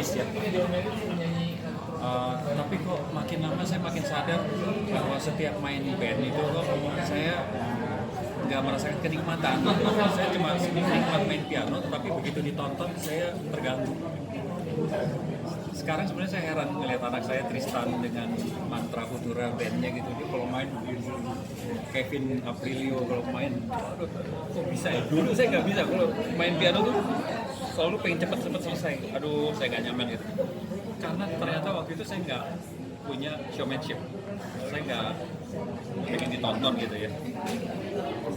habis ya. Tapi kok makin lama saya makin sadar bahwa setiap main band itu kok saya nggak merasakan kenikmatan. Saya cuma nikmat main piano, tapi begitu ditonton saya terganggu. Sekarang sebenarnya saya heran melihat anak saya Tristan dengan Mantra Futura bandnya gitu. Dia kalau main Kevin Aprilio kalau main, aduh, kok bisa ya? Dulu saya nggak bisa, kalau main piano tuh selalu pengen cepet-cepet selesai. Aduh, saya nggak nyaman gitu. Karena ternyata waktu itu saya nggak punya showmanship. Saya nggak pengen ditonton gitu ya.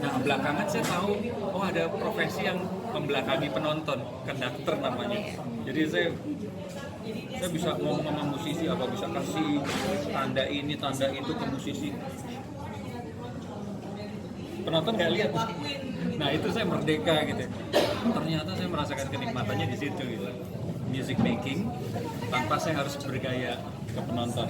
Nah, belakangan saya tahu, oh ada profesi yang membelakangi penonton, konduktor namanya. Jadi saya bisa ngomong sama musisi atau bisa kasih tanda ini, tanda itu ke musisi. Penonton nggak lihat. Nah, itu saya merdeka gitu. Ternyata saya merasakan kenikmatannya di situ gitu. Music making tanpa saya harus bergaya ke penonton.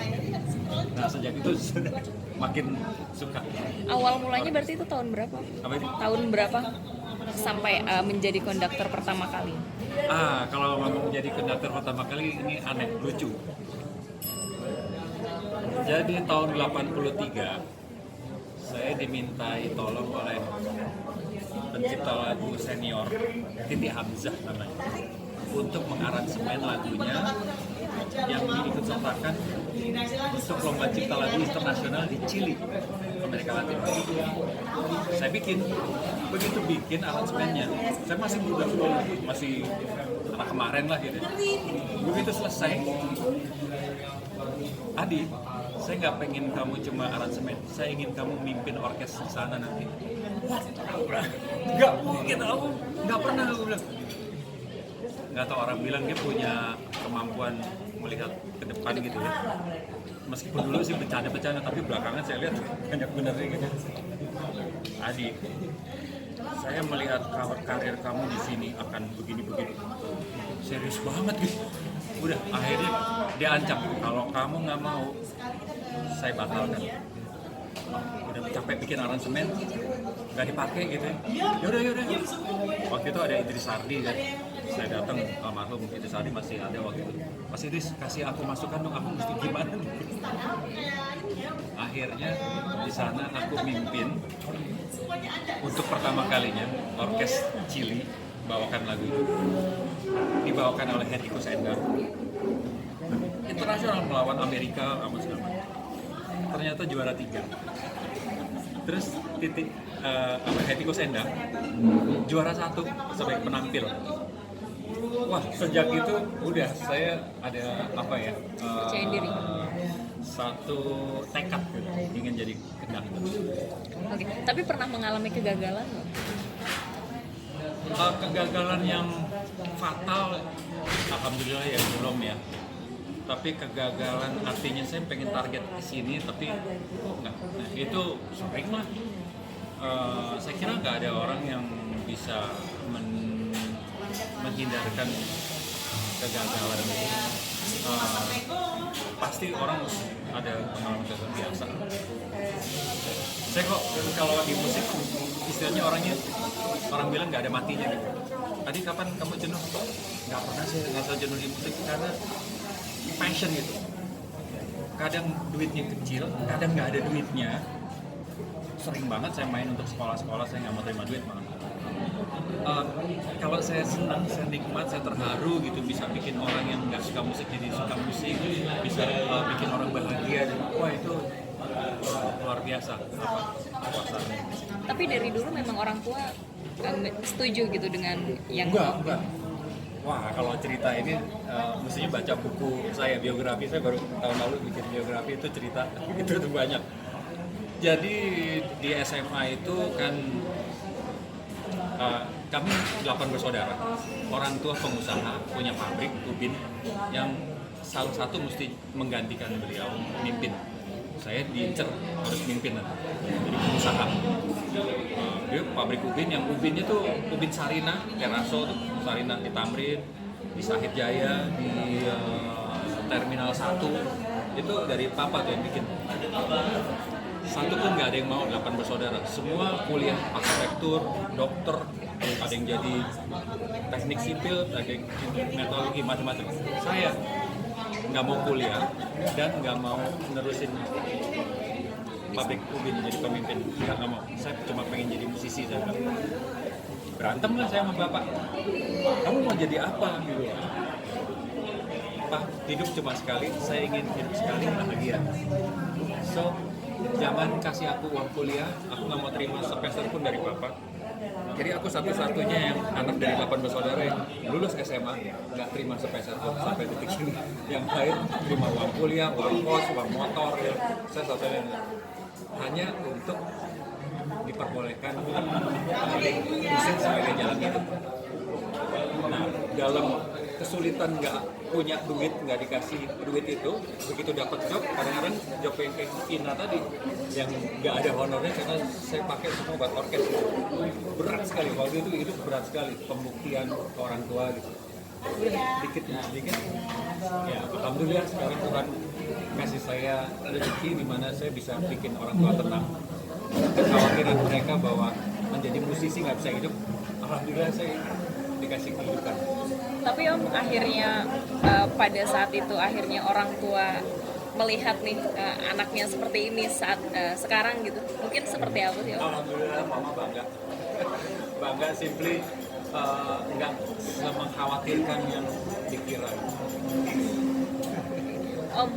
Nah, sejak itu sudah makin suka. Awal mulanya berarti itu tahun berapa? Apa itu? Tahun berapa sampai menjadi konduktor pertama kali? Kalau ngomong menjadi konduktor pertama kali ini aneh, lucu. Jadi tahun 83 saya dimintai tolong oleh pencipta lagu senior Titi Hamzah namanya untuk mengaransemen lagunya yang diikut sertakan untuk lomba cipta lagu internasional di Chili, Amerika Latin. Saya begitu bikin aransemennya, saya masih muda, masih anak kemarin lah gitu. Begitu selesai, Adi, saya nggak pengen kamu cuma aransemen, saya ingin kamu mimpin orkes di sana nanti. Wah, nggak mungkin, aku nggak pernah, aku bilang. Nggak tahu, orang bilang dia punya kemampuan melihat ke depan gitu ya. Meskipun dulu sih bercanda-bercanda, tapi belakangan saya lihat banyak benernya gitu. Adi, saya melihat karir kamu di sini akan begini-begini. Serius banget gitu. Udah, akhirnya dia ancam, kalau kamu nggak mau, saya batalkan. Udah capek bikin aransemen, nggak dipakai gitu ya. Yaudah. Waktu itu ada Idris Sardi kan. Saya datang, almarhum Idris Sardi masih ada waktu itu. Mas Idris, kasih aku masukan dong, aku mesti gimana nih? Akhirnya di sana aku mimpin untuk pertama kalinya orkes Chili bawakan lagu itu. Dibawakan oleh Hetty Koes Endang. Internasional melawan Amerika, apa segala macam. Ternyata juara 3. Terus Hetty Koes Endang juara 1 sebagai penampil. Wah, sejak itu udah saya ada Percaya diri. Satu tekad gitu, ingin jadi konduktor. Oke, tapi pernah mengalami kegagalan nggak? Kegagalan yang fatal, alhamdulillah ya belum ya. Tapi kegagalan artinya saya pengen target ke sini, tapi kok enggak. Nah, itu sering lah. Saya kira nggak ada orang yang bisa menghindarkan kegagalan. Pasti orang ada pengalaman kegagalan biasa. Saya kok kalau di musik istilahnya orang bilang nggak ada matinya gitu. Tadi kapan kamu jenuh? Nggak pernah sih ngerasa jenuh di musik karena passion gitu. Kadang duitnya kecil, kadang nggak ada duitnya. Sering banget saya main untuk sekolah-sekolah, saya nggak mau terima duit malah. Kalau saya senang, saya nikmat, saya terharu gitu, bisa bikin orang yang nggak suka musik jadi suka musik, bisa bikin orang bahagia, wah itu luar biasa puasanya. Tapi dari dulu memang orang tua setuju gitu dengan yang Enggak. Wah, kalau cerita ini mestinya baca buku saya, biografi saya baru tahun lalu bikin biografi, itu cerita itu tuh banyak. Jadi di SMA itu kan kami 8 bersaudara, orang tua pengusaha, punya pabrik ubin yang salah satu mesti menggantikan beliau mimpin. Saya diincer harus mimpin, jadi pengusaha. Dia pabrik ubin, yang ubinnya tuh ubin Sarina, Teraso tuh, Sarina di Tamrin, di Sahid Jaya, di Terminal 1, itu dari papa tuh yang bikin. satu pun nggak ada yang mau 8 bersaudara. Semua kuliah arsitektur, dokter, ada yang jadi teknik sipil, ada yang metalurgi, macam-macam. Saya nggak mau kuliah dan nggak mau menerusin pabrik ubin jadi pemimpin, nggak mau. Saya cuma pengen jadi musisi. Saya bilang, berantem lah saya sama bapak, kamu mau jadi apa gitu. Pak, hidup cuma sekali, saya ingin hidup sekali bahagia. So, jangan kasih aku uang kuliah, aku nggak mau terima sepeser pun dari bapak. Jadi aku satu-satunya yang anak dari 8 bersaudara yang lulus SMA nggak terima sepeser pun sampai detik ini. Yang lain terima uang kuliah, uang kos, uang motor. Ya. Saya satu-satunya hanya untuk diperbolehkan bisnis sebagai jalan hidup. Nah, dalam kesulitan nggak punya duit, nggak dikasih duit itu, begitu dapat job, kadang-kadang job yang kayak Ina tadi, yang nggak ada honornya karena saya pakai semua buat orkes. Berat sekali, waktu itu berat sekali, pembuktian ke orang tua gitu. Sedikit demi sedikit, ya alhamdulillah sekarang Tuhan kasih saya rezeki di mana saya bisa bikin orang tua tenang. Kekhawatiran mereka bahwa menjadi musisi nggak bisa hidup, alhamdulillah saya dikasih kehidupan. Tapi Om, akhirnya pada saat itu akhirnya orang tua melihat nih anaknya seperti ini saat sekarang gitu, mungkin seperti apa sih Om? Alhamdulillah mama bangga. Bangga simply nggak mengkhawatirkan yang dikira. Om.